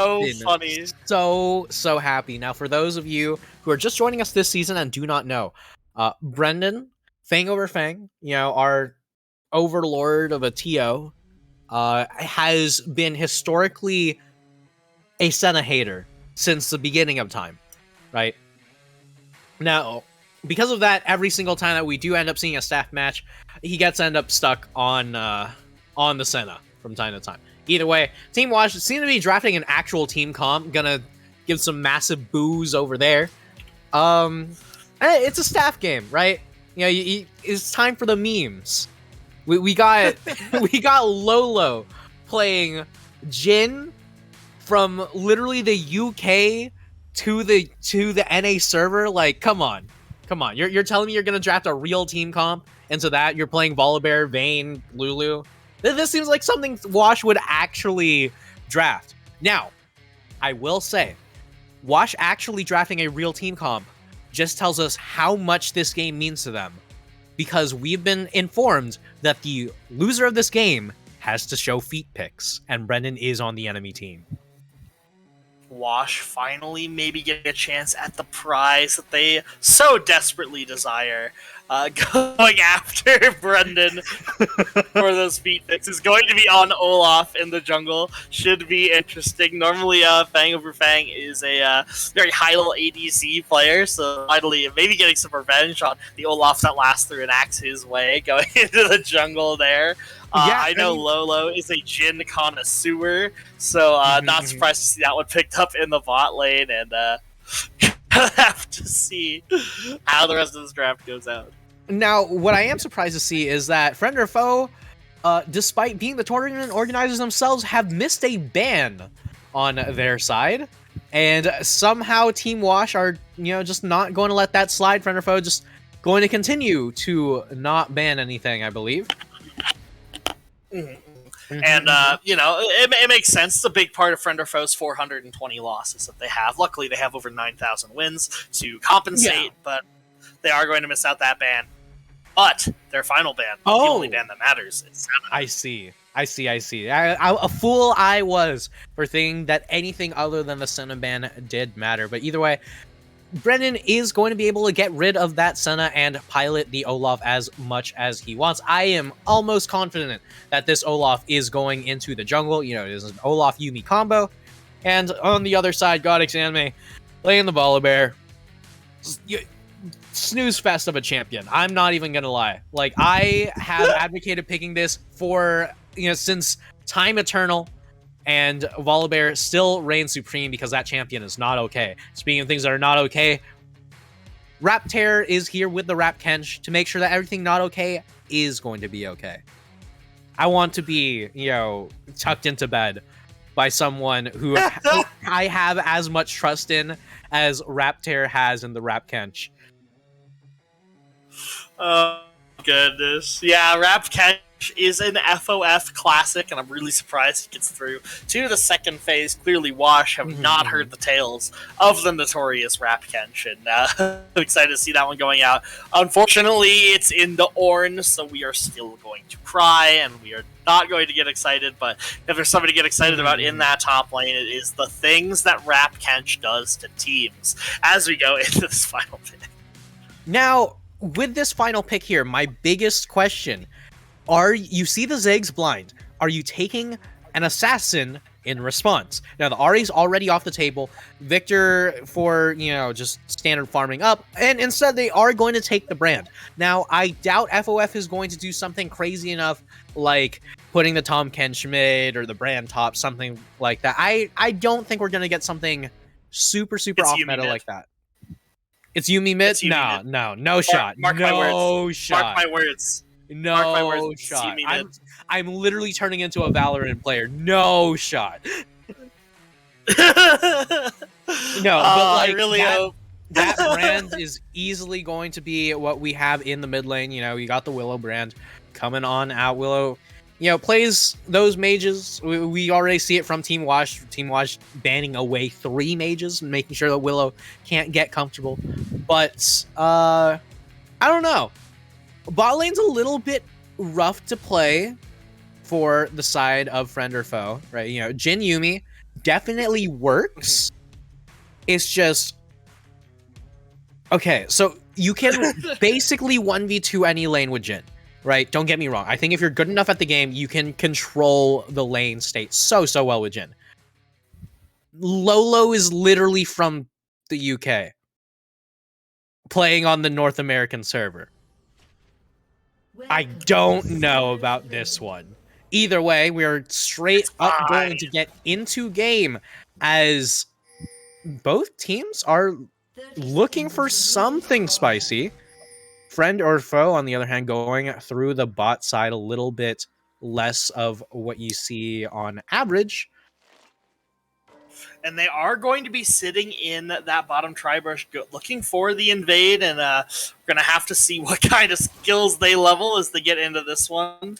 so been funny. so happy. Now, for those of you who are just joining us this season and do not know, Brendan, Fang over Fang, our overlord of a TO, has been historically a Senna hater since the beginning of time, right? Now, because of that, every single time that we do end up seeing a staff match, he gets end up stuck on the Senna from time to time. Either way, Team Wash seem to be drafting an actual team comp. Gonna give some massive boos over there. It's a staff game, right? It's time for the memes. We got we got Lolo playing Jin from literally the UK to the NA server. Like, come on. You're telling me you're gonna draft a real team comp, and so that you're playing Volibear, Vayne, Lulu. This seems like something Wash would actually draft. Now, I will say, Wash actually drafting a real team comp just tells us how much this game means to them, because we've been informed that the loser of this game has to show feet pics, and Brendan is on the enemy team. Wash finally maybe get a chance at the prize that they so desperately desire. Going after Brendan for those feet picks is going to be on Olaf in the jungle. Should be interesting. Normally, Fang over Fang is a very high-level ADC player, so finally maybe getting some revenge on the Olaf that lasts through and acts his way, going into the jungle there. I know Lolo is a Jin connoisseur, so not surprised to see that one picked up in the bot lane, and have to see how the rest of this draft goes out. Now, what I am surprised to see is that Friend or Foe, despite being the tournament organizers themselves, have missed a ban on their side, and somehow Team Wash are, just not going to let that slide. Friend or Foe just going to continue to not ban anything, I believe. And, it makes sense. It's a big part of Friend or Foe's 420 losses that they have. Luckily, they have over 9,000 wins to compensate, but they are going to miss out that ban. But their final ban, the only ban that matters, is 7. I see. A fool I was for thinking that anything other than the Senna ban did matter. But either way, Brendan is going to be able to get rid of that Senna and pilot the Olaf as much as he wants. I am almost confident that this Olaf is going into the jungle. It is an Olaf Yuumi combo. And on the other side, Godix Anime playing the Volibear. Snooze fest of a champion. I'm not even gonna lie. Like, I have advocated picking this for, since time eternal. And Volibear still reigns supreme because that champion is not okay. Speaking of things that are not okay, Raptor is here with the Rap Kench to make sure that everything not okay is going to be okay. I want to be, tucked into bed by someone who I have as much trust in as Raptor has in the Rap Kench. Oh, goodness. Yeah, Rap Kench is an FOF classic, and I'm really surprised he gets through to the second phase. Clearly, Wash have not heard the tales of the notorious Rap Kench, and I'm excited to see that one going out. Unfortunately, it's in the orange, so we are still going to cry, and we are not going to get excited, but if there's something to get excited about in that top lane, it is the things that Rap Kench does to teams as we go into this final pick. Now, with this final pick here, my biggest question: you see the Ziggs blind? Are you taking an assassin in response? Now, the Ahri's already off the table. Victor for, just standard farming up. And instead, they are going to take the brand. Now, I doubt FOF is going to do something crazy enough, like putting the Tom Kench mid or the brand top, something like that. I don't think we're going to get something super off meta like that. It's Yuumi mid? No shot. Mark my words. Mark my words. No shot. I'm literally turning into a Valorant player. No shot. No, but like, I really hope that brand is easily going to be what we have in the mid lane. You got the Willow brand coming on out. Willow, plays those mages. We already see it from Team Wash. Team Wash banning away 3 mages, making sure that Willow can't get comfortable. But I don't know. Bot lane's a little bit rough to play for the side of Friend or Foe, right? Jin Yuumi definitely works. It's just okay. So you can basically 1v2 any lane with Jhin, right? Don't get me wrong. I think if you're good enough at the game, you can control the lane state so well with Jhin. Lolo is literally from the UK, playing on the North American server. I don't know about this one. Either way, we're straight up going to get into game as both teams are looking for something spicy. Friend or foe, on the other hand, going through the bot side a little bit less of what you see on average. And they are going to be sitting in that bottom tri-brush looking for the invade, and we're going to have to see what kind of skills they level as they get into this one.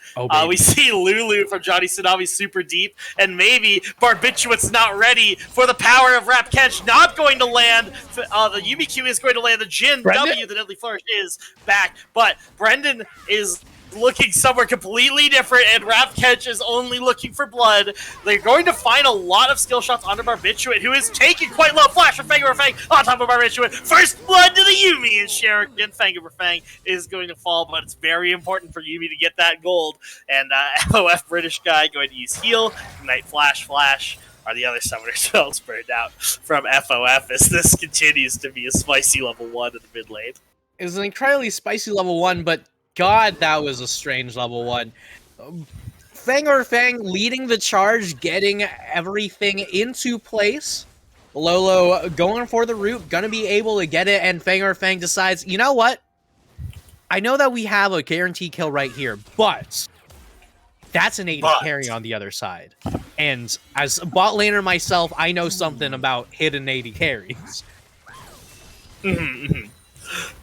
We see Lulu from Johnny Tsunami super deep, and maybe Barbituate's not ready for the power of Rap Catch, not going to land. The Yumi Q is going to land. The Jhin W, the Deadly Flourish, is back, but Brendan is looking somewhere completely different, and Rap Catch is only looking for blood. They're going to find a lot of skill shots onto Barbituate, who is taking quite low. Flash from Fang on top of Barbituate. First blood to the Yumi, and Shuriken Fang is going to fall, but it's very important for Yumi to get that gold. And FOF British guy going to use heal, Ignite Flash are the other summoner spells burned out from FOF as this continues to be a spicy level 1 in the mid lane. It was an incredibly spicy level 1, but God, that was a strange level 1. Fang leading the charge, getting everything into place. Lolo going for the root, gonna be able to get it, and Fang decides, you know what? I know that we have a guaranteed kill right here, but that's an 80 carry on the other side. And as a bot laner myself, I know something about hidden 80 carries.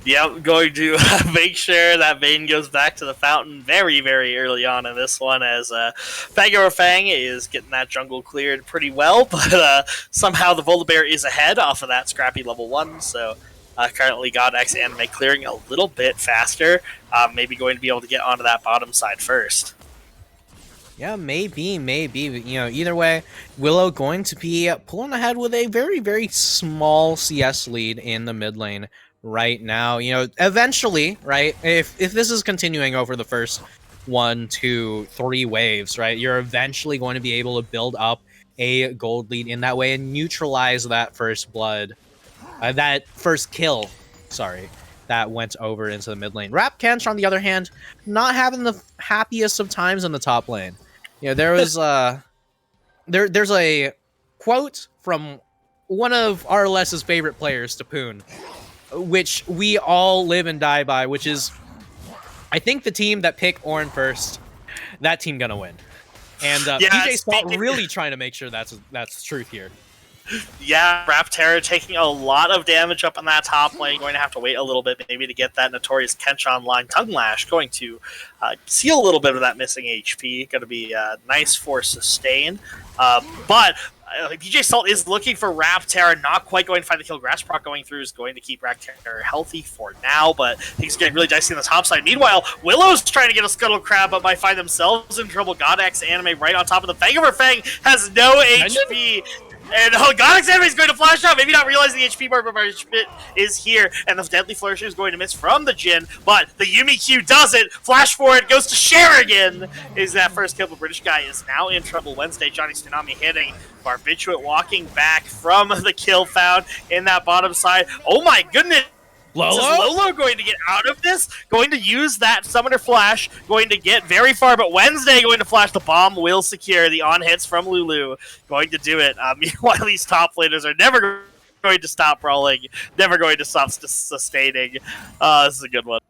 Yep, going to make sure that Vayne goes back to the fountain very, very early on in this one, as Fang is getting that jungle cleared pretty well, but somehow the Volibear is ahead off of that scrappy level 1, so currently God X Anime clearing a little bit faster, maybe going to be able to get onto that bottom side first. Yeah, maybe. You know, either way, Willow going to be pulling ahead with a very, very small CS lead in the mid lane right now. You know, eventually, right, if this is continuing over the first 1, 2, 3 waves, right, you're eventually going to be able to build up a gold lead in that way and neutralize that first blood, that first kill, sorry, that went over into the mid lane. Rap Catch, on the other hand, not having the happiest of times in the top lane. You know, there was there's a quote from one of RLS's favorite players, Tapoon, which we all live and die by, which is, I think the team that pick Ornn first, that team gonna win. And PJ Salt really trying to make sure that's truth here. Yeah, Raptera taking a lot of damage up on that top lane. Going to have to wait a little bit maybe to get that Notorious Kench online. Tongue Lash going to seal a little bit of that missing HP. Going to be nice for sustain. But PJ Salt is looking for Raptera, not quite going to find the kill. Grass Proc going through is going to keep Raptera healthy for now, but things are getting really dicey on the top side. Meanwhile, Willow's trying to get a Scuttle Crab, but might find themselves in trouble. God X Anime right on top of the Fang over Fang has no HP. And God Anime is going to flash out, maybe not realizing the HP bar is here, and the Deadly Flourish is going to miss from the Jhin, but the Yumi Q does it. Flash forward goes to Shuriken. Is that first kill? The British guy is now in trouble. Wednesday, Johnny Tsunami hitting. Barbituate walking back from the kill found in that bottom side. Oh my goodness! Is Lolo going to get out of this? Going to use that Summoner Flash, going to get very far, but Wednesday going to flash. The bomb will secure the on-hits from Lulu. Going to do it. Meanwhile, these top laners are never going to stop brawling, never going to stop sustaining. This is a good one.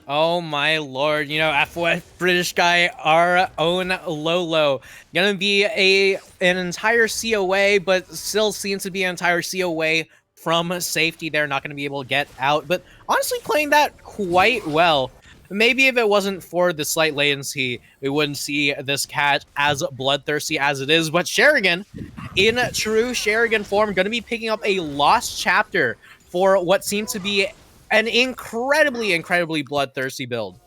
Oh my lord, you know, FOF British guy, our own Lolo. Gonna be an entire COA, but still seems to be an entire COA from safety. They're not going to be able to get out, but honestly playing that quite well. Maybe if it wasn't for the slight latency, we wouldn't see this cat as bloodthirsty as it is. But Shuriken, in true Shuriken form, going to be picking up a lost chapter for what seems to be an incredibly bloodthirsty build.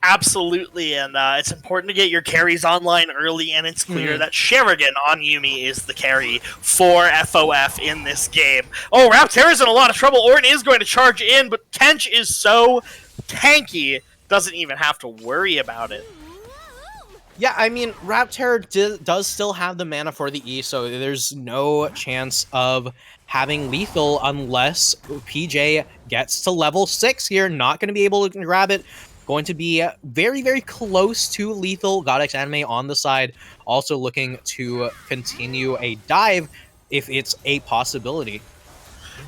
Absolutely, and it's important to get your carries online early, and it's clear that Sherigan on Yumi is the carry for FOF in this game. Oh, Raptera's in a lot of trouble. Orton is going to charge in, but Kench is so tanky, doesn't even have to worry about it. Yeah, I mean, Raptor does still have the mana for the E, so there's no chance of having lethal unless PJ gets to level 6 here. Not going to be able to grab it. Going to be very, very close to lethal. Godex Anime on the side, also looking to continue a dive if it's a possibility.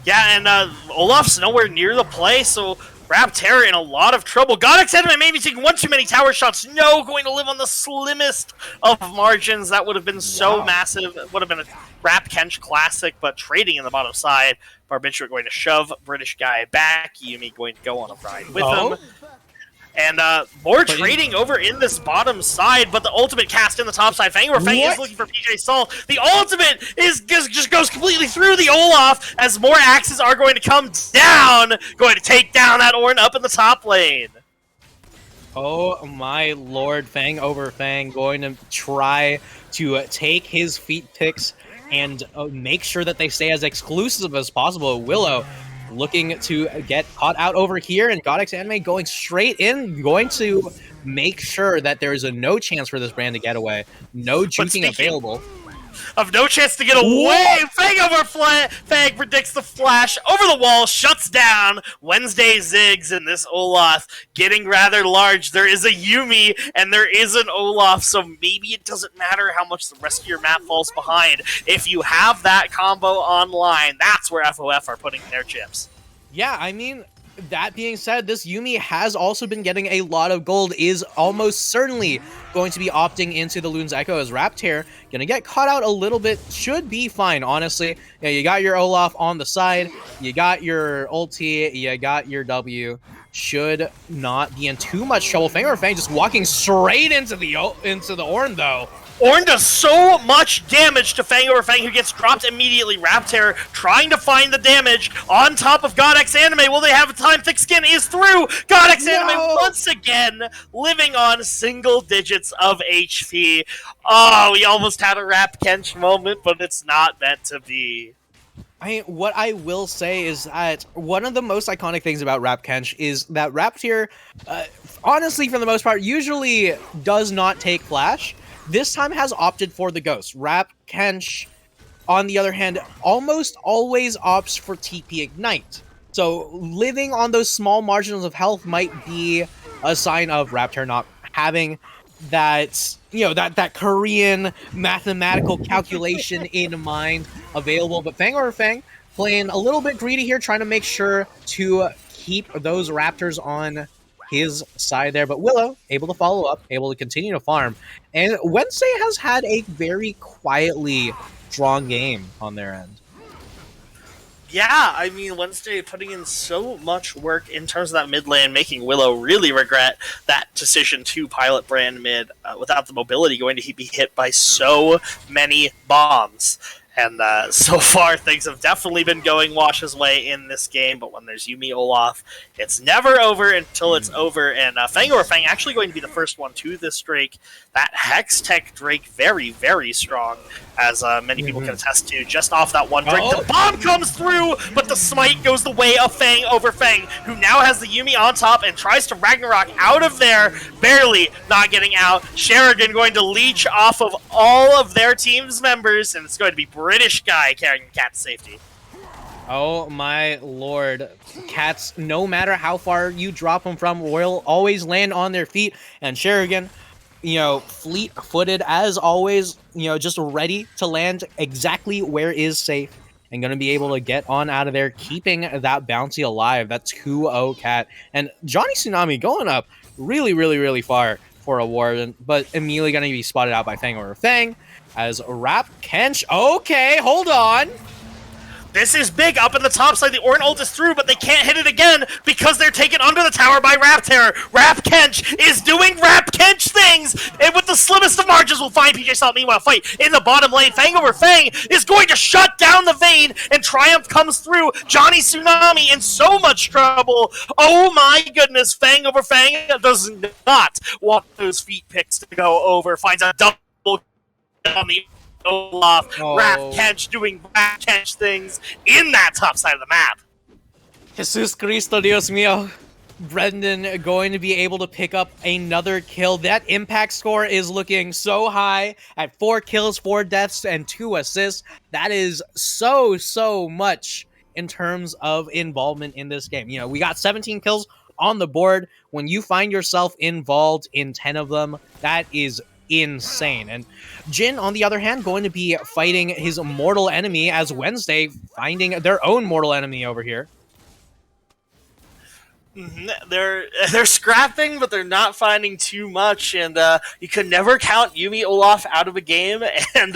Yeah, and Olaf's nowhere near the play, so Raptera in a lot of trouble. Godex Anime maybe taking one too many tower shots. No, going to live on the slimmest of margins. That would have been so massive. It would have been a Rap Kench classic, but trading in the bottom side. Barbiturate going to shove British guy back. Yumi going to go on a ride with him. And more trading over in this bottom side, but the ultimate cast in the top side. Fang is looking for PJ Sol. The ultimate just goes completely through the Olaf as more axes are going to come down, going to take down that Ornn up in the top lane. Oh my lord, Fang over Fang going to try to take his feet picks and make sure that they stay as exclusive as possible. Willow looking to get caught out over here, and Godex Anime going straight in, going to make sure that there is no chance for this brand to get away. No juking available. Of no chance to get away. Fang over Fang predicts the flash over the wall, shuts down Wednesday Ziggs, and this Olaf getting rather large. There is a Yumi and there is an Olaf, so maybe it doesn't matter how much the rest of your map falls behind. If you have that combo online, that's where FOF are putting their chips. Yeah, I mean, that being said, this Yumi has also been getting a lot of gold, is almost certainly going to be opting into the Loon's Echo as Raptor. Gonna get caught out a little bit, should be fine, honestly. Yeah, you got your Olaf on the side, you got your ulti, you got your W. Should not be in too much trouble. Fang just walking straight into the Ornn, though. Ornn does so much damage to Fang, who gets dropped immediately. Raptor trying to find the damage on top of Godex Anime. Will they have time? Thick Skin is through. Godex Anime once again living on single digits of HP. Oh, we almost had a Rap Kench moment, but it's not meant to be. What I will say is that one of the most iconic things about Rap Kench is that Raptor, honestly, for the most part, usually does not take Flash. This time has opted for the Ghost. Rap Kench, on the other hand, almost always opts for TP Ignite. So living on those small margins of health might be a sign of Raptor not having that, that Korean mathematical calculation in mind available. But Fang playing a little bit greedy here, trying to make sure to keep those Raptors on his side there, but Willow able to follow up, able to continue to farm, and Wednesday has had a very quietly strong game on their end. Yeah, I mean, Wednesday putting in so much work in terms of that mid lane, making Willow really regret that decision to pilot brand mid without the mobility, going to be hit by so many bombs. And so far, things have definitely been going Wash's way in this game, but when there's Yumi Olaf, it's never over until it's over, and Fang actually going to be the first one to this Drake. That Hex Tech Drake very, very strong, as many people can attest to, just off that one Drake. The bomb comes through, but the smite goes the way of Fang, who now has the Yumi on top and tries to Ragnarok out of there, barely not getting out. Sheridan going to leech off of all of their team's members, and it's going to be British guy carrying Cat's safety. Oh my lord. Cats, no matter how far you drop them from, will always land on their feet. And Sheridan, fleet-footed as always, just ready to land exactly where is safe. And going to be able to get on out of there, keeping that bounty alive. That 2-0 Cat. And Johnny Tsunami going up really, really, really far for a Warden, but immediately going to be spotted out by Fang as Rap Kench. Okay, hold on. This is big up in the top side. The Ornn ult is through, but they can't hit it again because they're taken under the tower by Rapterror. Rapkench is doing Rapkench things, and with the slimmest of margins will find PJ Salt. Meanwhile, fight in the bottom lane. Fang over Fang is going to shut down the Vayne, and Triumph comes through. Johnny Tsunami in so much trouble. Oh my goodness, Fang over Fang does not want those feet picks to go over. Finds a double on the Olaf. Oh. Rapkench doing Rapkench things in that top side of the map. Jesus Cristo, Dios mío. Brendan going to be able to pick up another kill. That impact score is looking so high at 4 kills, 4 deaths, and 2 assists. That is so much in terms of involvement in this game. You know, we got 17 kills on the board. When you find yourself involved in 10 of them, that is insane. And Jin, on the other hand, going to be fighting his mortal enemy as Wednesday finding their own mortal enemy over here. They're scrapping, but they're not finding too much, and you could never count Yuumi Olaf out of a game, and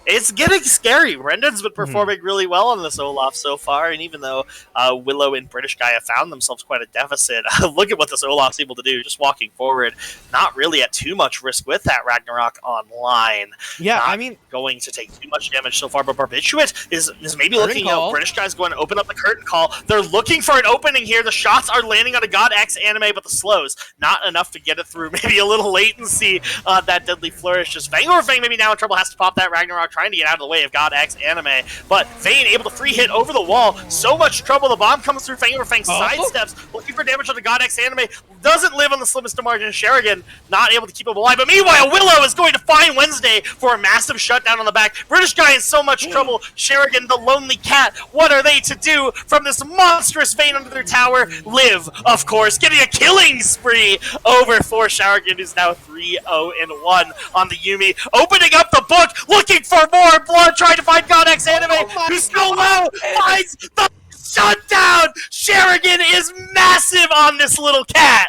it's getting scary. Brendan's been performing really well on this Olaf so far, and even though Willow and British Guy have found themselves quite a deficit, look at what this Olaf's able to do, just walking forward, not really at too much risk with that Ragnarok online. Yeah, not I mean, going to take too much damage so far, but Barbituate is maybe looking, you know, British Guy's going to open up the curtain call. They're looking for an opening here. The shots are landing on a God X anime, but the slows not enough to get it through. Maybe a little latency on that deadly flourish. Just Fang over Fang maybe now in trouble, has to pop that Ragnarok, trying to get out of the way of God X anime, but Vayne able to free hit over the wall. So much trouble. The bomb comes through. Fang over Fang sidesteps, looking for damage on the God X anime. Doesn't live on the slimmest of margins. Sherrigan not able to keep him alive, but meanwhile Willow is going to find Wednesday for a massive shutdown on the back. British Guy in so much trouble. Sherrigan, the lonely cat, what are they to do from this monstrous Vayne under their tower? Live, of course, getting a killing spree over for Sherrigan, who's now 3-0-1 on the Yuumi. Opening up the book, looking for more blood, trying to find God X anime, who's still low, finds the shutdown. Sherrigan is massive on this little cat.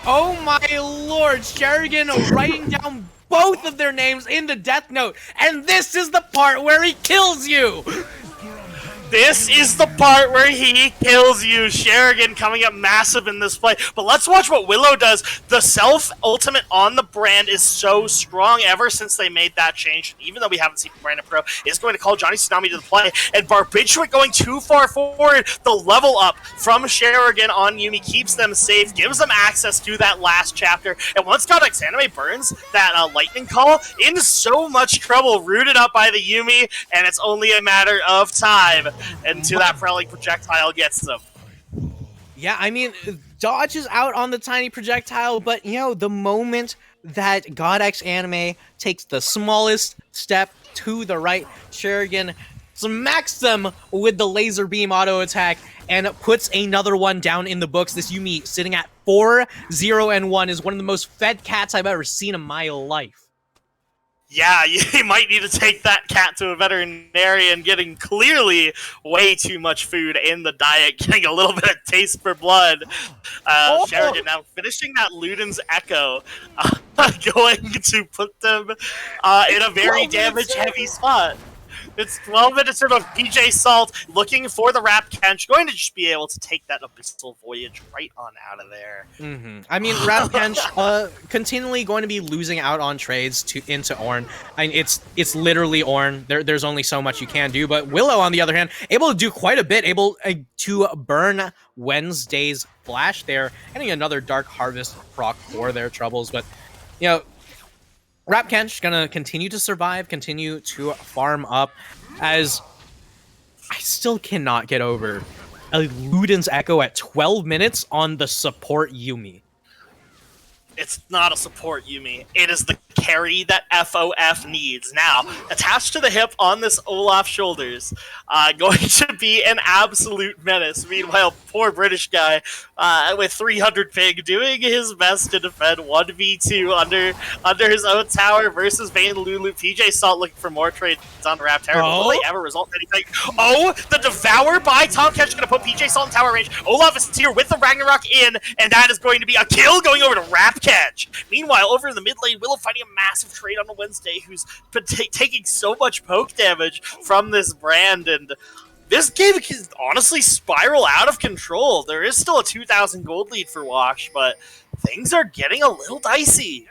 Oh my lord, Sherrigan writing down both of their names in the death note, and this is the part where he kills you! This is the part where he kills you. Sherrigan coming up massive in this play. But let's watch what Willow does. The self-ultimate on the Brand is so strong ever since they made that change. Even though we haven't seen Brandon Pro, is going to call Johnny Tsunami to the play. And Barbituate going too far forward. The level up from Sherrigan on Yuumi keeps them safe, gives them access to that last chapter. And once God X Anime burns that lightning call, in so much trouble, rooted up by the Yuumi, and it's only a matter of time until that prowling projectile gets them. Yeah, I mean, Dodge is out on the tiny projectile, but, you know, the moment that God X Anime takes the smallest step to the right, Sherrigan smacks them with the laser beam auto attack and puts another one down in the books. This Yuumi sitting at 4-0-1 is one of the most fed cats I've ever seen in my life. Yeah, you might need to take that cat to a veterinarian, getting clearly way too much food in the diet, getting a little bit of taste for blood. Sherrigan now finishing that Luden's Echo, going to put them in a very damage-heavy spot. It's 12 minutes of PJ Salt looking for the Rapkench, going to just be able to take that Abyssal Voyage right on out of there. I mean, Rapkench continually going to be losing out on trades into Ornn. I mean, it's literally Ornn. There's only so much you can do, but Willow, on the other hand, able to do quite a bit, able to burn Wednesday's Flash there, getting another Dark Harvest proc for their troubles, but, you know, Rapkench gonna continue to survive, continue to farm up, as I still cannot get over a Luden's Echo at 12 minutes on the support Yuumi. It's not a support Yuumi. It is the carry that FOF needs. Now, attached to the hip on this Olaf shoulders, going to be an absolute menace. Meanwhile, poor British Guy with 300 ping doing his best to defend 1v2 under his own tower versus Vayne Lulu. PJ Salt looking for more trades on Rapterror. Will they ever result in anything? Oh, the Devour by Tom Ketch is going to put PJ Salt in tower range. Olaf is here with the Ragnarok in, and that is going to be a kill going over to Rapkench. Meanwhile, over in the mid lane, Willow fighting a massive trade on a Wednesday who's been taking so much poke damage from this Brand, and this game can honestly spiral out of control. There is still a 2,000 gold lead for Wash, but things are getting a little dicey.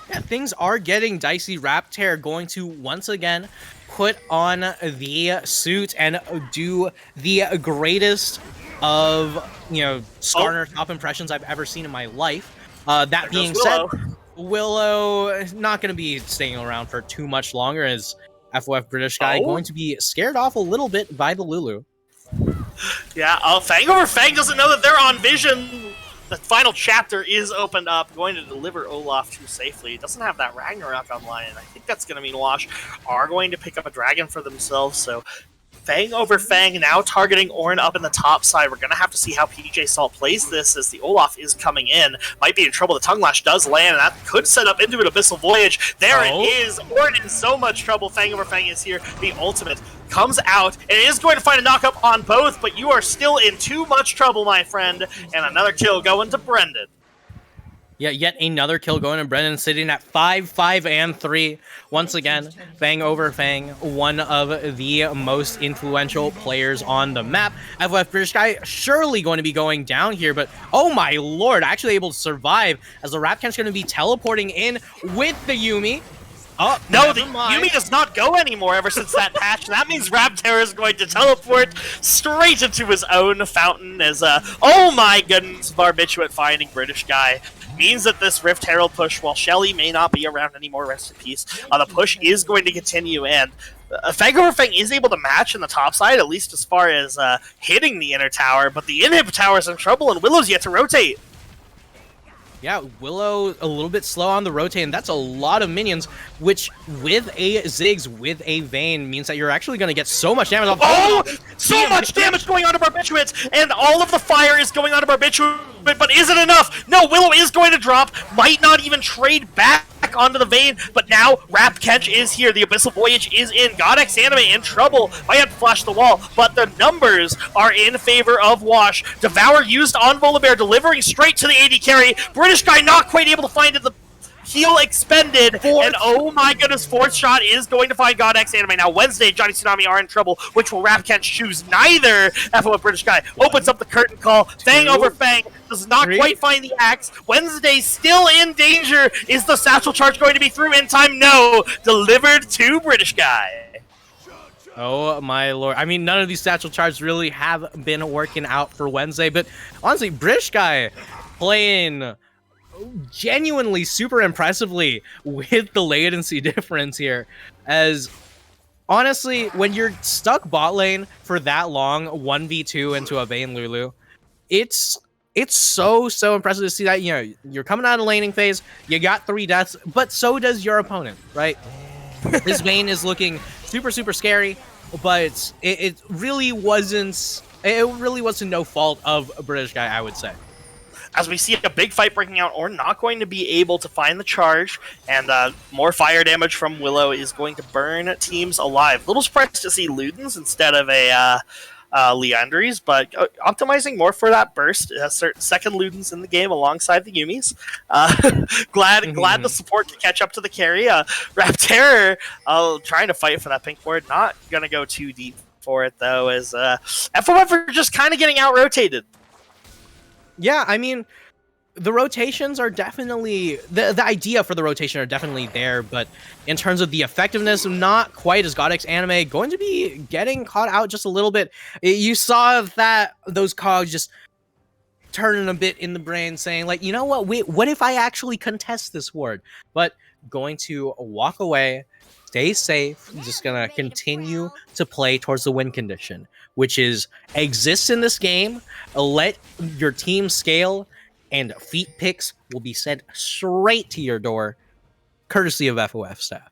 Yeah, things are getting dicey. Raptor going to once again put on the suit and do the greatest of, Skarner top impressions I've ever seen in my life. That being said, Willow not going to be staying around for too much longer, as FOF British guy going to be scared off a little bit by the Lulu. Yeah, Fang over Fang doesn't know that they're on vision. The final chapter is opened up, going to deliver Olaf to safely. Doesn't have that Ragnarok online, and I think that's going to mean Wash are going to pick up a dragon for themselves, so Fang over Fang now targeting Ornn up in the top side. We're going to have to see how PJ Salt plays this as the Olaf is coming in. Might be in trouble. The Tongue Lash does land, and that could set up into an Abyssal Voyage. There it is. Ornn in so much trouble. Fang over Fang is here. The ultimate comes out, and it is going to find a knock-up on both, but you are still in too much trouble, my friend. And another kill going to Brendan. Yeah, yet another kill going to Brendan, sitting at 5, 5, and 3. Once again, Fang over Fang, one of the most influential players on the map. FOF British guy surely going to be going down here, but oh my lord, actually able to survive as the Rapcan's going to be teleporting in with the Yumi. Oh, no, the Yumi does not go anymore ever since that patch. That means Raptor is going to teleport straight into his own fountain as, oh my goodness, Barbiturate finding British guy. Means that this Rift Herald push, while Shelly may not be around anymore, rest in peace, the push is going to continue, and Fang over Fang is able to match in the top side, at least as far as hitting the inner tower, but the inhib tower is in trouble, and Willow's yet to rotate. Yeah, Willow a little bit slow on the rotate, and that's a lot of minions, which with a Ziggs, with a Vayne, means that you're actually going to get so much damage off. Oh, so much damage going on to Barbiturate, and all of the fire is going on to Barbiturate, but is it enough? No, Willow is going to drop, might not even trade back onto the Vayne, but now Rapkench is here. The Abyssal Voyage is in. Godex Anime in trouble. Might have to flash the wall, but the numbers are in favor of Wash. Devour used on Volibear, delivering straight to the AD carry. British guy not quite able to find it. The heal expended, and oh my goodness, fourth shot is going to find Godex Anime. Now Wednesday, Johnny Tsunami are in trouble, which will Rapkench choose neither. FOF British guy opens up the curtain call. Fang over Fang does not quite find the axe. Wednesday still in danger. Is the satchel charge going to be through in time? No. Delivered to British guy. Oh my lord. I mean, none of these satchel charges really have been working out for Wednesday, but honestly, British guy playing genuinely super impressively with the latency difference here, as honestly, when you're stuck bot lane for that long, 1v2 into a Vayne Lulu, it's so impressive to see that, you're coming out of laning phase, you got 3 deaths, but so does your opponent, right? This Vayne is looking super scary, but it really wasn't no fault of a British guy, I would say. As we see a big fight breaking out, Ornn not going to be able to find the charge, and more fire damage from Willow is going to burn teams alive. Little surprised to see Ludens instead of a Leandries, but optimizing more for that burst. Second Ludens in the game alongside the Yumis. Glad the support can catch up to the carry. Raptor trying to fight for that pink ward, not going to go too deep for it though, as FOF are just kind of getting out-rotated. Yeah, I mean, the rotations are definitely, the idea for the rotation are definitely there, but in terms of the effectiveness, not quite as Godex Anime, going to be getting caught out just a little bit. You saw that, those cogs just turning a bit in the brain, saying like, you know what, what if I actually contest this ward? But going to walk away, stay safe, just gonna continue to play towards the win condition, which is exist in this game, let your team scale, and feet picks will be sent straight to your door, courtesy of FOF staff.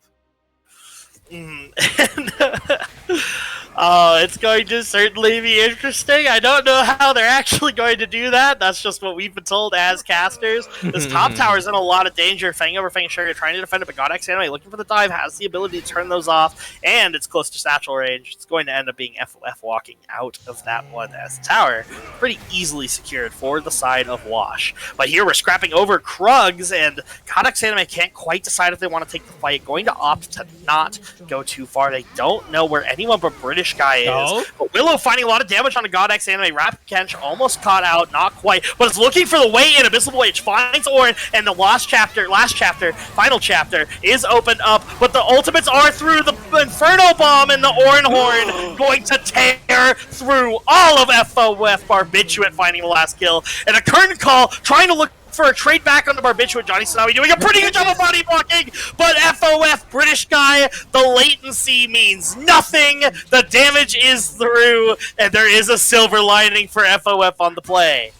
It's going to certainly be interesting. I don't know how they're actually going to do that. That's just what we've been told as casters. This top tower is in a lot of danger. Fang over Fang Sugar trying to defend it, but Godex Anime looking for the dive, has the ability to turn those off, and it's close to satchel range. It's going to end up being FOF walking out of that one, as the tower pretty easily secured for the side of Wash. But here we're scrapping over Krugs, and Godex Anime can't quite decide if they want to take the fight. Going to opt to not go too far. They don't know where anyone but British British guy is. Oh? But Willow finding a lot of damage on the God X anime. Rapid Kench almost caught out, not quite, but is looking for the way in. Abyssal Voyage finds Orin, and the final chapter is opened up, but the ultimates are through the Inferno Bomb, and the Orin Horn going to tear through all of FOF. Barbiturate finding the last kill, and a curtain call trying to look for a trade back on the Barbiturate. Johnny Tsunami doing a pretty good job of body blocking, but FOF, British guy, the latency means nothing. The damage is through, and there is a silver lining for FOF on the play.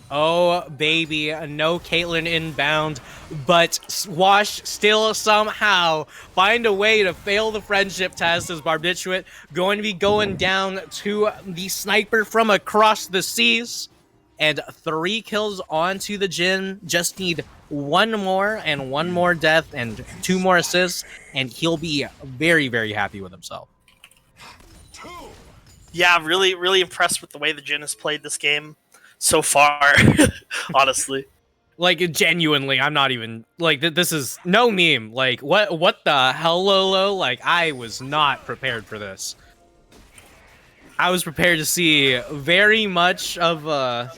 Oh, baby, no Caitlyn inbound, but Wash still somehow find a way to fail the friendship test as Barbiturate going to be going down to the sniper from across the seas. And 3 kills onto the Jhin. Just need one more death and 2 more assists, and he'll be very, very happy with himself. Yeah, I'm really, really impressed with the way the Jhin has played this game so far, honestly. Like, genuinely, I'm not even, like, this is no meme. Like, what the hell, Lolo? Like, I was not prepared for this. I was prepared to see very much of, I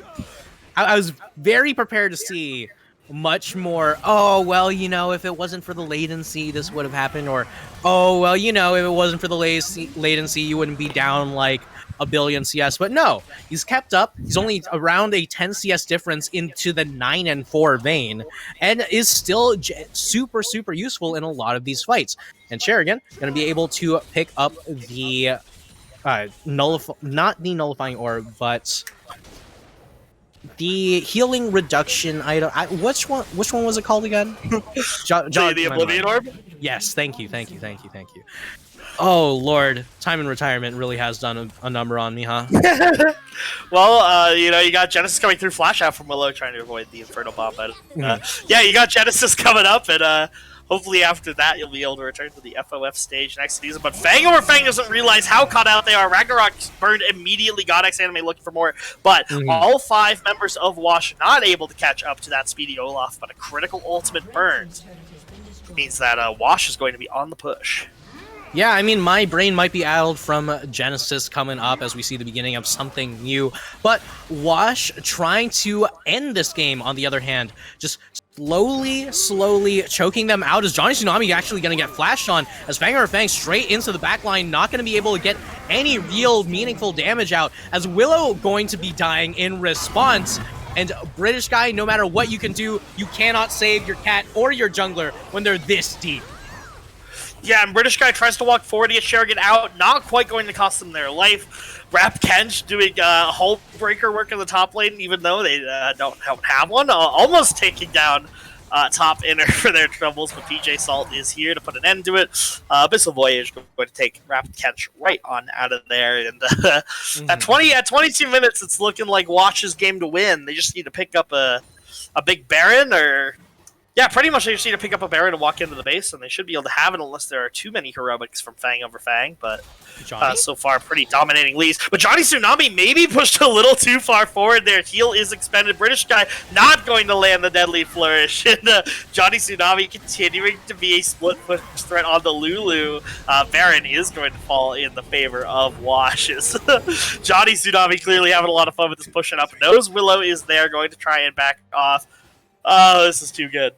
was very prepared to see much more, oh, well, you know, if it wasn't for the latency, this would have happened, or, oh, well, you know, if it wasn't for the latency, you wouldn't be down, like, a billion CS. But no, he's kept up. He's only around a 10 CS difference into the 9 and 4 vein, and is still super, super useful in a lot of these fights. And Sherigan going to be able to pick up the, not the nullifying orb, but the healing reduction item. Which one was it called again? The Oblivion Orb? Yes, thank you. Oh, Lord. Time in retirement really has done a number on me, huh? Well, you know, you got Genesis coming through, flash out from Willow trying to avoid the Inferno Bomb. But, yeah, you got Genesis coming up, and hopefully after that you'll be able to return to the FOF stage next season. But Fang doesn't realize how caught out they are. Ragnarok burned immediately. God X Anime looking for more. But all 5 members of Wash not able to catch up to that speedy Olaf, but a critical ultimate burns. Means that Wash is going to be on the push. Yeah, I mean, my brain might be addled from Genesis coming up as we see the beginning of something new, but Wash trying to end this game, on the other hand, just slowly choking them out as Johnny Tsunami actually going to get flashed on as Fang straight into the backline, not going to be able to get any real meaningful damage out as Willow going to be dying in response. And British guy, no matter what you can do, you cannot save your cat or your jungler when they're this deep. Yeah, and British guy tries to walk forward to get Sherigan out, not quite going to cost them their life. Rap Kench doing hull breaker work in the top lane, even though they don't have one, almost taking down top inner for their troubles, but PJ Salt is here to put an end to it. Abyssal Voyage going to take Rapid Kench right on out of there, and at 22 minutes, it's looking like Watch's game to win. They just need to pick up a big Baron, or yeah, pretty much they just need to pick up a Baron and walk into the base, and they should be able to have it unless there are too many heroics from Fang over Fang, but so far pretty dominating leads. But Johnny Tsunami maybe pushed a little too far forward there. Heal is expended. British guy not going to land the deadly flourish, and Johnny Tsunami continuing to be a split push threat on the Lulu. Baron is going to fall in the favor of Washes. Johnny Tsunami clearly having a lot of fun with this pushing up. Knows Willow is there, going to try and back off. Oh, this is too good.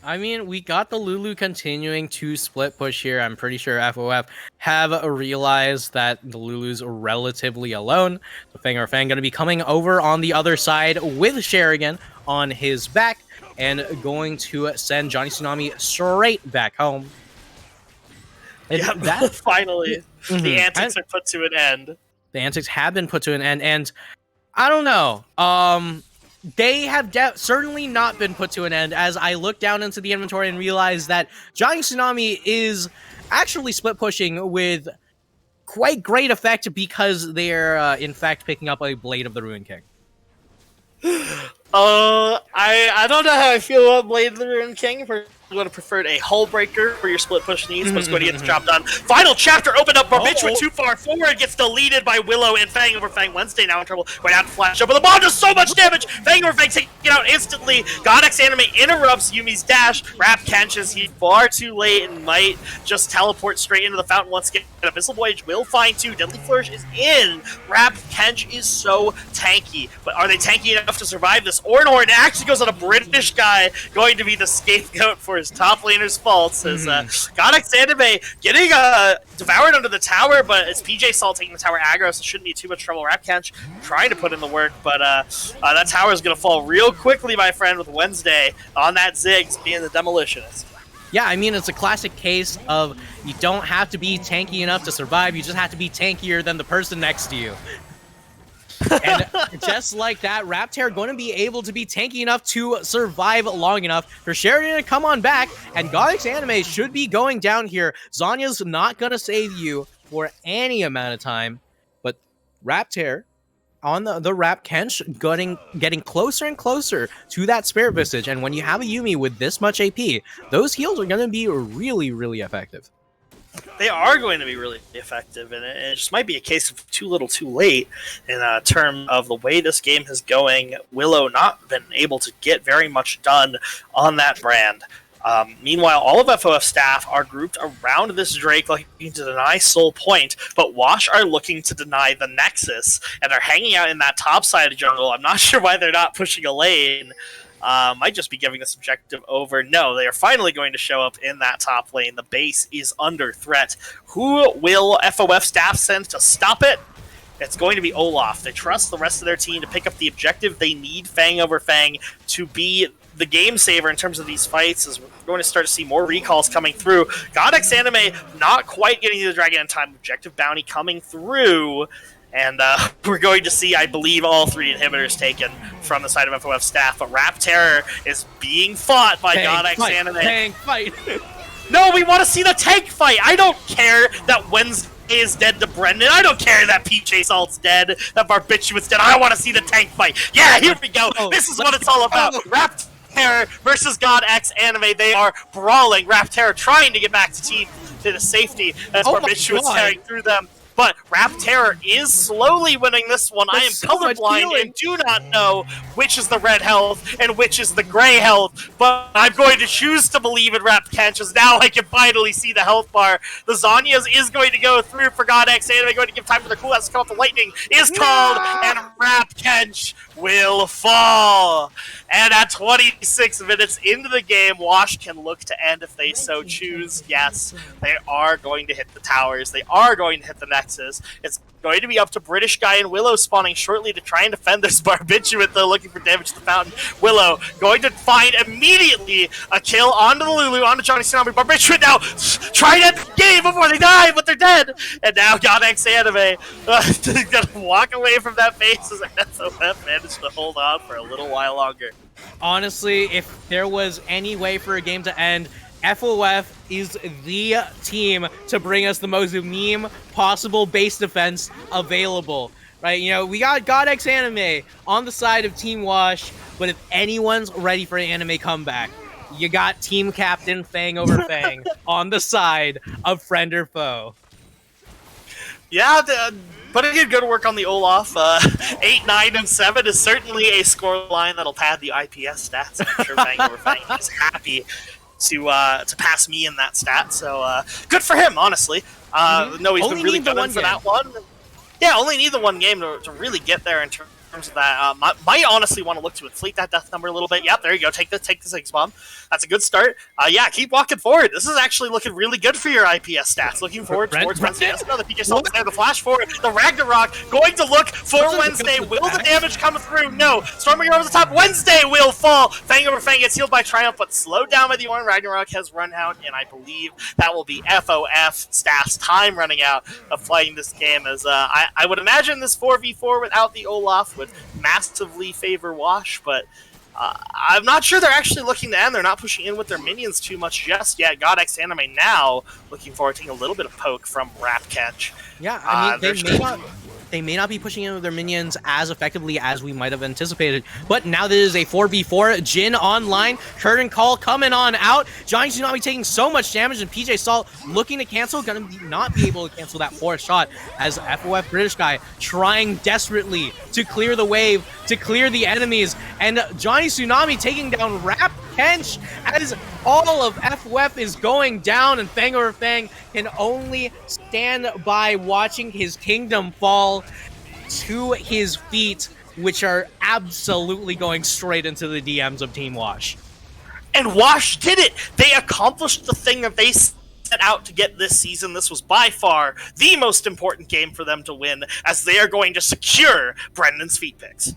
I mean, we got the Lulu continuing to split push here. I'm pretty sure FOF have realized that the Lulu's relatively alone. So Fang going to be coming over on the other side with Sherigan on his back and going to send Johnny Tsunami straight back home. And yeah, that finally, the antics are put to an end. The antics have been put to an end, and I don't know. They have certainly not been put to an end, as I look down into the inventory and realize that Johnny Tsunami is actually split pushing with quite great effect because they're, in fact, picking up a Blade of the Ruin King. I don't know how I feel about Blade of the Ruin King. would have preferred a hull breaker for your split push needs, but it's going to get the job done. Final chapter opened up. Barbitch went too far forward, gets deleted by Willow and Fang over Fang. Wednesday now in trouble. Going out to flash up, but the bomb does so much damage. Fang over Fang taking it out instantly. Godex Anime interrupts Yumi's dash. Rap Kench is he far too late and might just teleport straight into the fountain once again. Abyssal Voyage will find two. Deadly Flourish is in. Rap Kench is so tanky, but are they tanky enough to survive this? Ornhorn actually goes on a British guy, going to be the scapegoat for his top laner's faults. As Godex Anime getting devoured under the tower, but it's PJ Salt taking the tower aggro, so shouldn't be too much trouble. Rap Kench trying to put in the work, but that tower is going to fall real quickly, my friend, with Wednesday on that Ziggs being the demolitionist. Yeah, I mean, it's a classic case of you don't have to be tanky enough to survive, you just have to be tankier than the person next to you. And just like that, Raptor going to be able to be tanky enough to survive long enough for Sheridan to come on back, and Godex Anime should be going down here. Zanya's not going to save you for any amount of time, but Raptor on the Rap Kench getting closer and closer to that Spirit Visage, and when you have a Yumi with this much AP, those heals are going to be really, really effective. They are going to be really effective, and it just might be a case of too little too late in terms of the way this game is going. Willow not been able to get very much done on that brand. Meanwhile, all of FOF staff are grouped around this Drake looking to deny Soul Point, but Wash are looking to deny the Nexus, and are hanging out in that top side of jungle. I'm not sure why they're not pushing a lane. Might just be giving this objective over. No, they are finally going to show up in that top lane. The base is under threat. Who will FOF staff send to stop it? It's going to be Olaf. They trust the rest of their team to pick up the objective. They need Fang over Fang to be the game saver in terms of these fights, as we're going to start to see more recalls coming through. Godex Anime not quite getting to the Dragon in time. Objective bounty coming through. And we're going to see, I believe, all three inhibitors taken from the side of FOF staff. But Rap Terror is being fought by Godex Anime. Tank fight! No, we want to see the tank fight! I don't care that Wednesday is dead to Brendan. I don't care that PJ Salt's dead, that Barbituate's dead. I want to see the tank fight. Yeah, here we go. This is what it's all about. Rap Terror versus Godex Anime. They are brawling. Rap Terror trying to get back to the safety as Barbituate's tearing through them. But Rap Terror is slowly winning this one. I am colorblind and do not know which is the red health and which is the gray health. But I'm going to choose to believe in Rap Kench, as now I can finally see the health bar. The Zanya's is going to go through for Godex Anime, going to give time for the cooldowns to come off. The lightning is called, and Rap Kench will fall. And at 26 minutes into the game, Wash can look to end if they so choose. Yes, they are going to hit the towers. They are going to hit the Nexus. It's going to be up to British Guy and Willow spawning shortly to try and defend this Barbituate, though, looking for damage to the fountain. Willow going to find immediately a kill onto the Lulu, onto Johnny Tsunami. Barbituate now trying to end the game before they die, but they're dead. And now Godex Anime gonna walk away from that base as FOF managed to hold on for a little while longer. Honestly, if there was any way for a game to end, FOF is the team to bring us the most meme possible base defense available, right? You know, we got Godex Anime on the side of Team Wash, but if anyone's ready for an anime comeback, you got Team Captain Fang over Fang on the side of friend or foe. Yeah, putting in good work on the Olaf. 8, 9, and 7 is certainly a scoreline that'll pad the IPS stats. I'm sure Fang over Fang is happy to pass me in that stat. So good for him, honestly. No, he's been really good for that one. Yeah, only need the one game to really get there in terms of that. Might honestly want to look to inflate that death number a little bit. Yep, there you go. Take the Ziggs bomb. That's a good start. Yeah, keep walking forward. This is actually looking really good for your IPS stats. Looking forward towards Wednesday. That's another PJ Salt's there. The flash forward. The Ragnarok going to look for Wednesday. Will the damage come through? No. Stormbringer over the top. Wednesday will fall. Fang over Fang gets healed by Triumph, but slowed down by the Orin. Ragnarok has run out, and I believe that will be FOF staff's time running out of playing this game. As I would imagine this 4v4 without the Olaf would massively favor Wash, but I'm not sure they're actually looking to end. They're not pushing in with their minions too much just yet. Godex Anime now looking forward to taking a little bit of poke from Rap Kench. Yeah, I mean, they may not be pushing in with their minions as effectively as we might have anticipated. But now there is a 4v4. Jin online. Curtain Call coming on out. Johnny Tsunami taking so much damage, and PJ Salt looking to cancel. Gonna not be able to cancel that fourth shot as FOF British guy trying desperately to clear the wave, to clear the enemies. And Johnny Tsunami taking down Rap Kench as all of FOF is going down, and Fang over Fang can only stand by watching his kingdom fall to his feet, which are absolutely going straight into the DMs of Team Wash. And Wash did it! They accomplished the thing that they set out to get this season. This was by far the most important game for them to win, as they are going to secure Brendan's feet picks.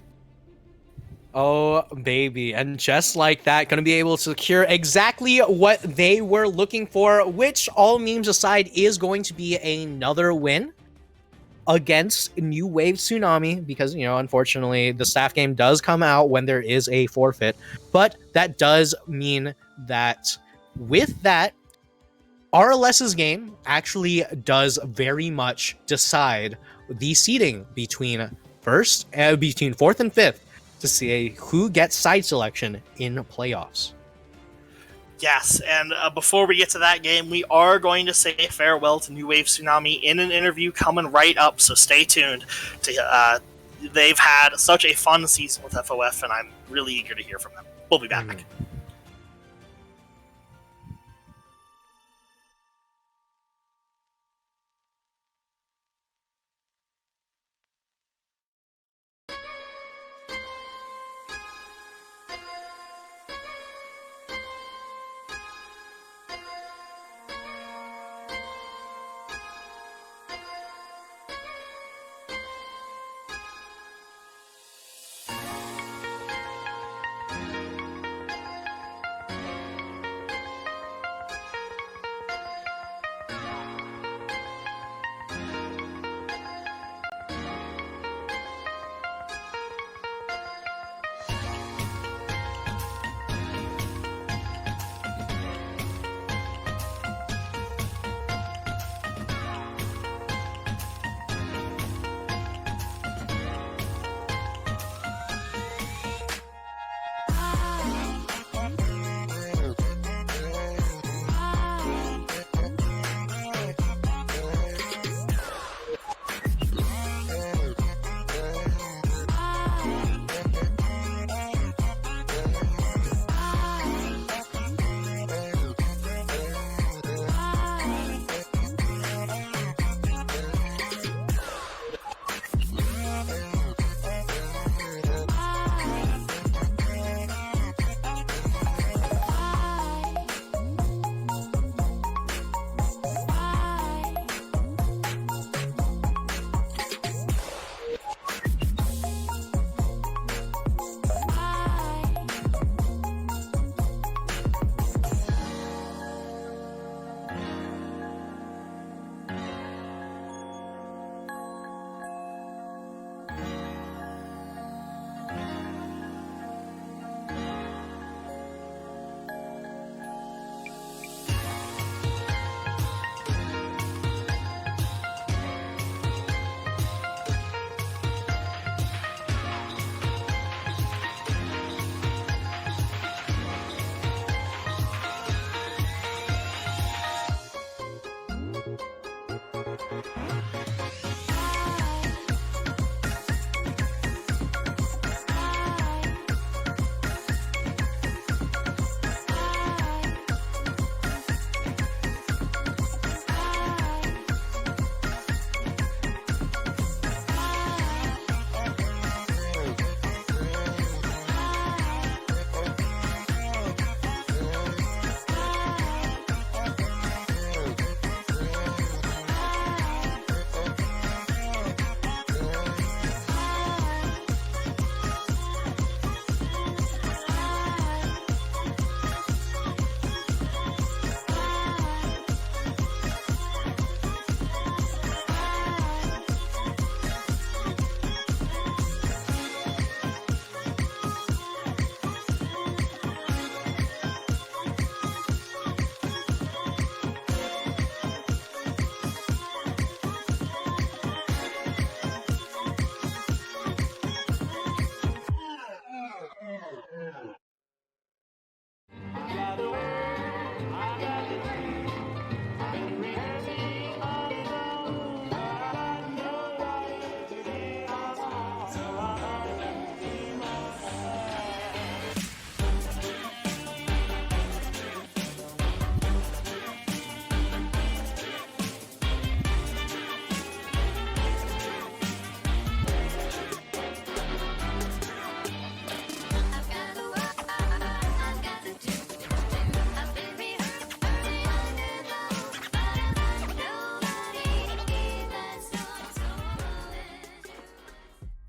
Oh, baby. And just like that, going to be able to secure exactly what they were looking for, which, all memes aside, is going to be another win against New Wave Tsunami, because, you know, unfortunately, the staff game does come out when there is a forfeit. But that does mean that with that, RLS's game actually does very much decide the seeding between fourth and fifth, to see who gets side selection in playoffs. Yes, and before we get to that game, we are going to say farewell to New Wave Tsunami in an interview coming right up, so stay tuned. They've had such a fun season with FOF, and I'm really eager to hear from them. We'll be back.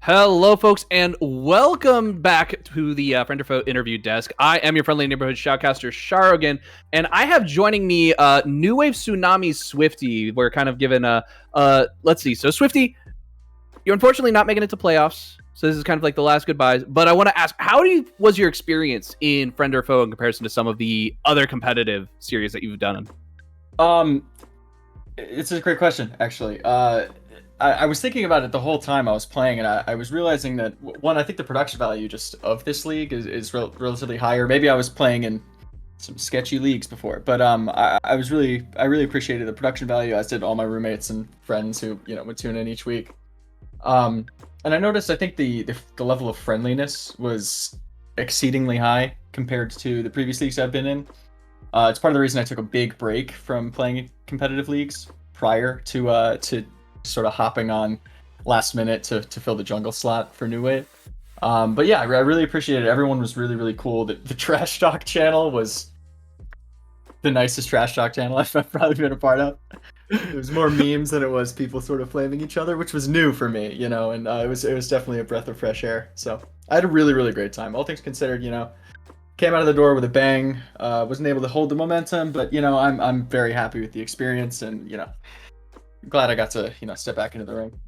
Hello, folks, and welcome back to the Friend or Foe interview desk. I am your friendly neighborhood shoutcaster, Sharogan, and I have joining me New Wave Tsunami Swifty. We're kind of given let's see. So, Swifty, you're unfortunately not making it to playoffs, so this is kind of like the last goodbyes. But I want to ask, was your experience in Friend or Foe in comparison to some of the other competitive series that you've done? It's a great question, actually. I was thinking about it the whole time I was playing, and I was realizing that one, I think the production value just of this league is relatively higher. Maybe I was playing in some sketchy leagues before, but I really appreciated the production value, as did all my roommates and friends who would tune in each week. And I noticed I think the level of friendliness was exceedingly high compared to the previous leagues I've been in. It's part of the reason I took a big break from playing competitive leagues prior to sort of hopping on last minute to fill the jungle slot for New Wave. But yeah, I really appreciated it. Everyone was really cool. The trash talk channel was the nicest trash talk channel I've probably been a part of. It was more memes than it was people sort of flaming each other, which was new for me, and it was definitely a breath of fresh air. So I had a really great time. All things considered, came out of the door with a bang. Wasn't able to hold the momentum, but I'm very happy with the experience, and glad I got to step back into the ring.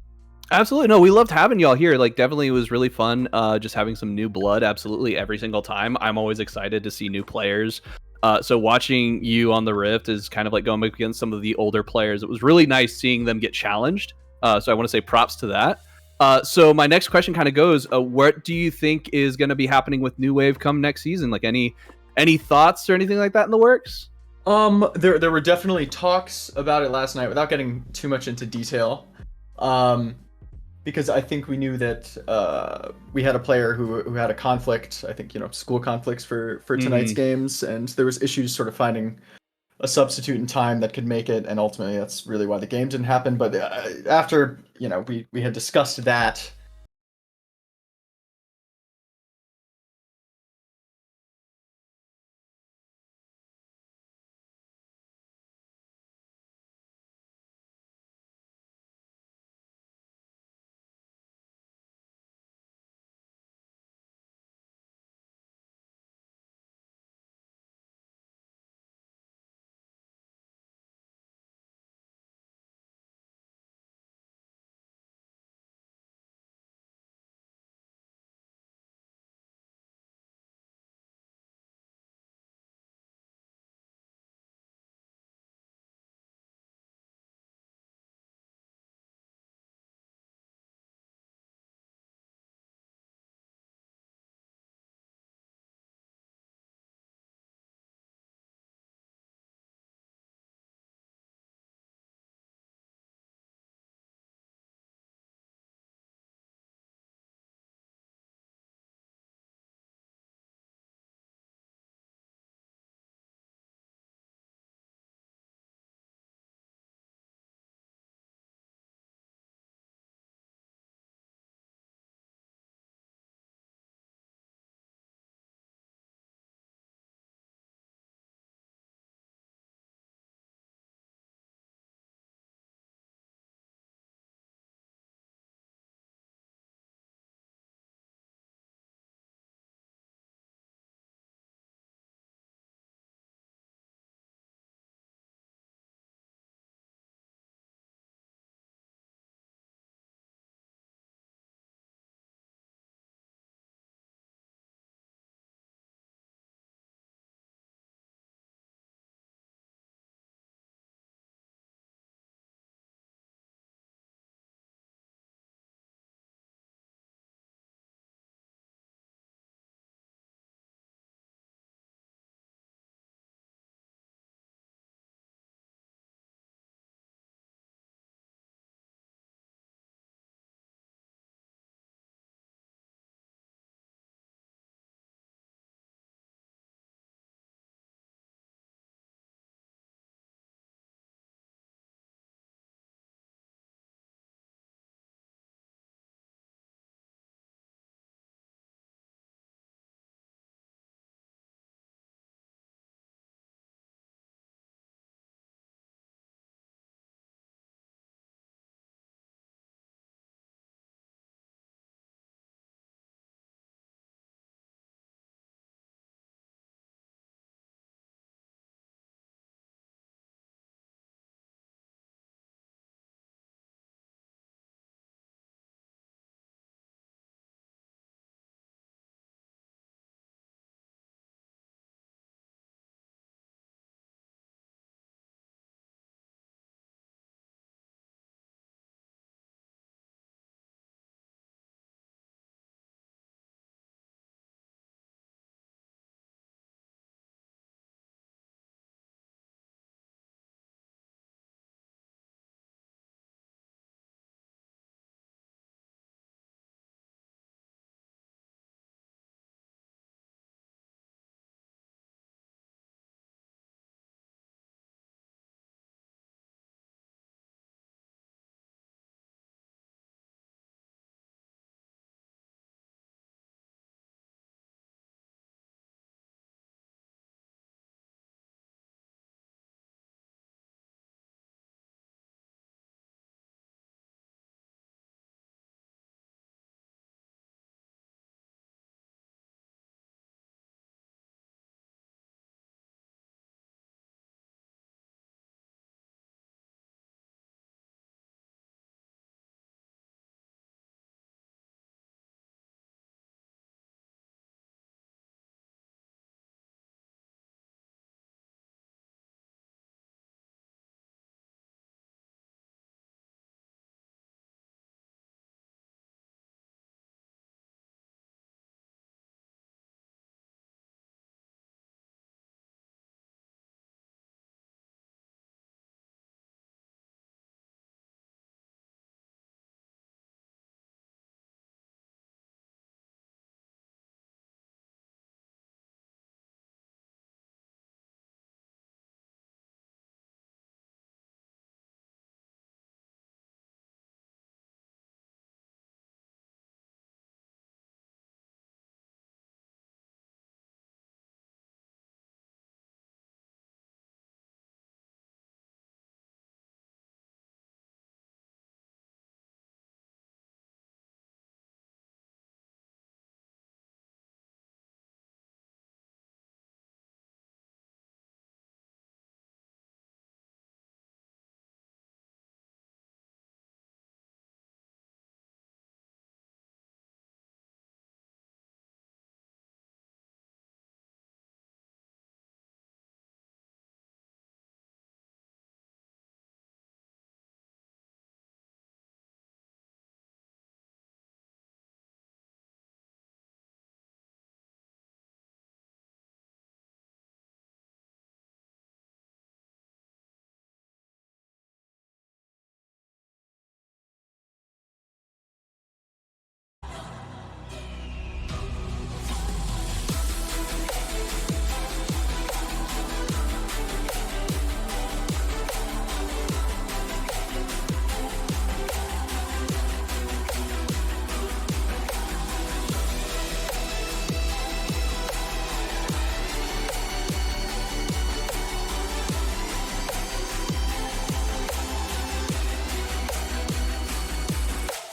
Absolutely. No, we loved having y'all here. Like, definitely it was really fun just having some new blood. Absolutely. Every single time. I'm always excited to see new players. So watching you on the Rift is kind of like going up against some of the older players. It was really nice seeing them get challenged. So I want to say props to that. So my next question kind of goes, what do you think is going to be happening with New Wave come next season? Like any thoughts or anything like that in the works? There were definitely talks about it last night without getting too much into detail. Because I think we knew that we had a player who had a conflict. I think school conflicts for tonight's games, and there was issues sort of finding a substitute in time that could make it, and ultimately that's really why the game didn't happen. But after we had discussed that,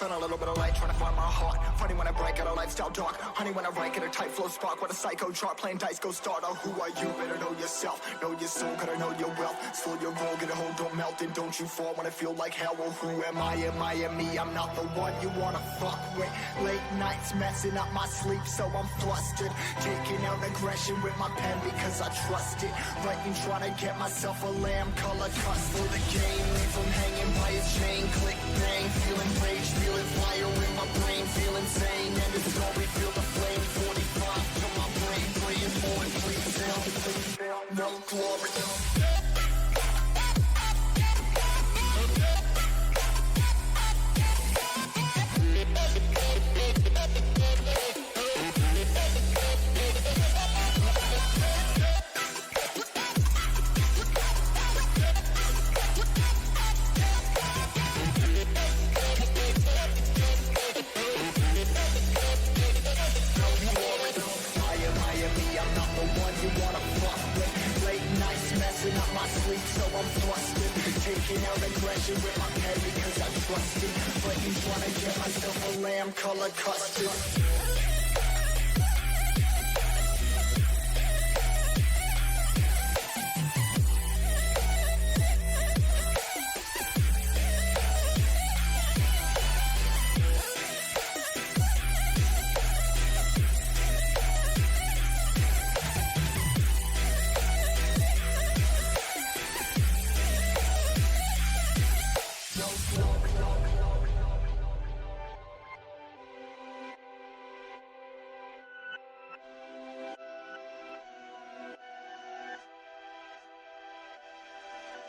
found a little bit of light, trying to find my heart. Funny when I break out a lifestyle dark. Honey when I rank at a tight flow spark. What a psycho chart, playing dice, go starter. Who are you? Better know yourself. Know your soul, gotta know your wealth. Slow your roll, get a hold, don't melt. And don't you fall when I feel like hell. Well, who am I? Am I me? I'm not the one you wanna fuck with. Late nights messing up my sleep, so I'm flustered. Taking out aggression with my pen because I trust it. Writing, trying to get myself a lamb color cuts for the game. Leave from hanging by a chain, click bang. Feeling rage, feeling fire in my brain, feel insane. And it's only feel the flame. 45 till my brain praying for it. Please fail, no glory. So I'm flustered, taking out aggression with my pen because I trust it. But you trying to get myself a lamb color custard.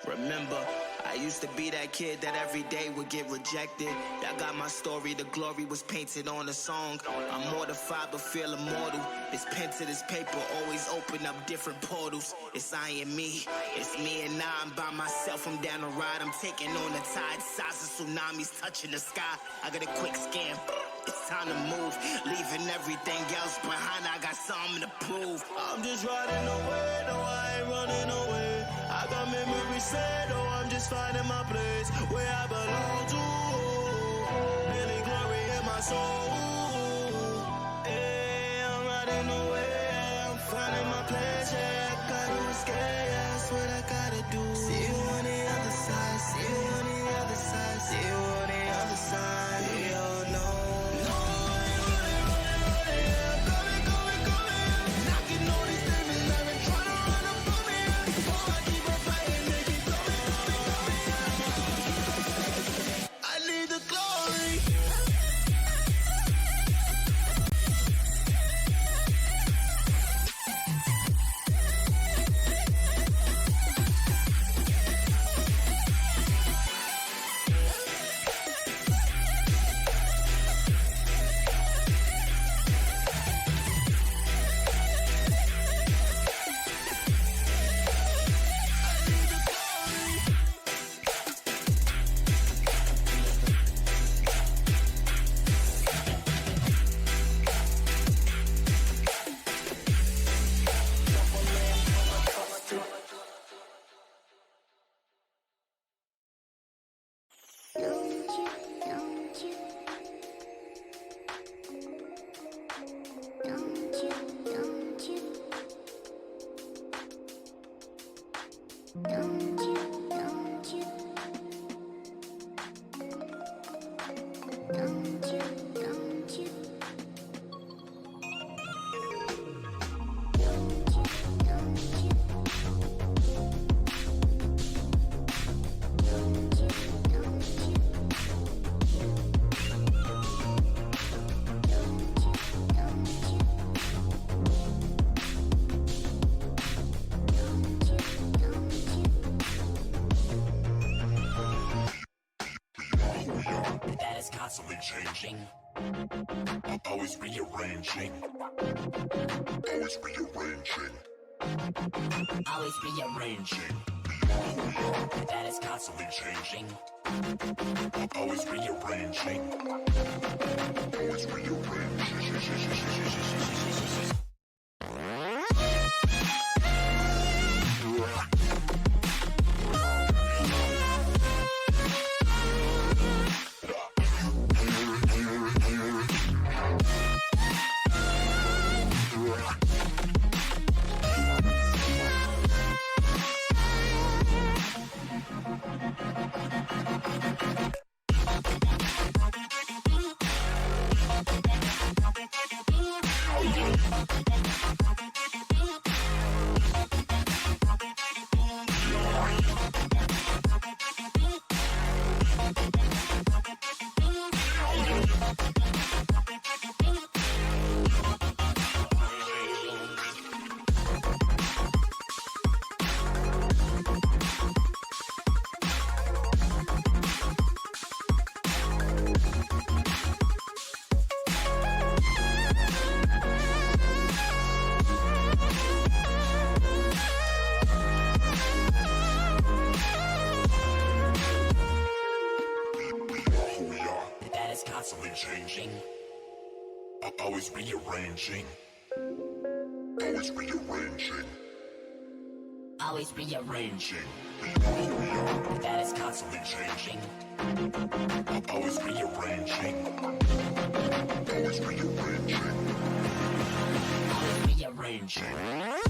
Remember, I used to be that kid that every day would get rejected. Y'all got my story, the glory was painted on a song. I'm mortified but feel immortal. This pen to this paper always open up different portals. It's I and me, it's me and I'm by myself. I'm down the ride, I'm taking on the tide. Size of tsunamis touching the sky. I got a quick scan, it's time to move. Leaving everything else behind, I got something to prove. I'm just riding away, no I ain't running away. I got memories set, oh I'm just finding my place where I belong to. Feeling glory in my soul. Hey, I'm riding away, I'm finding my place. Yeah, I gotta escape, yeah, that's what I gotta do. See you on the other side, see you on the other side, see you on the other side. We all know. Constantly changing, always rearranging, always rearranging, always rearranging. That is constantly changing, always rearranging, always rearranging. Who we are, that is constantly changing. Always rearranging. Always rearranging. Always rearranging. Who we are, that is constantly changing. Always rearranging. Always rearranging. Always rearranging.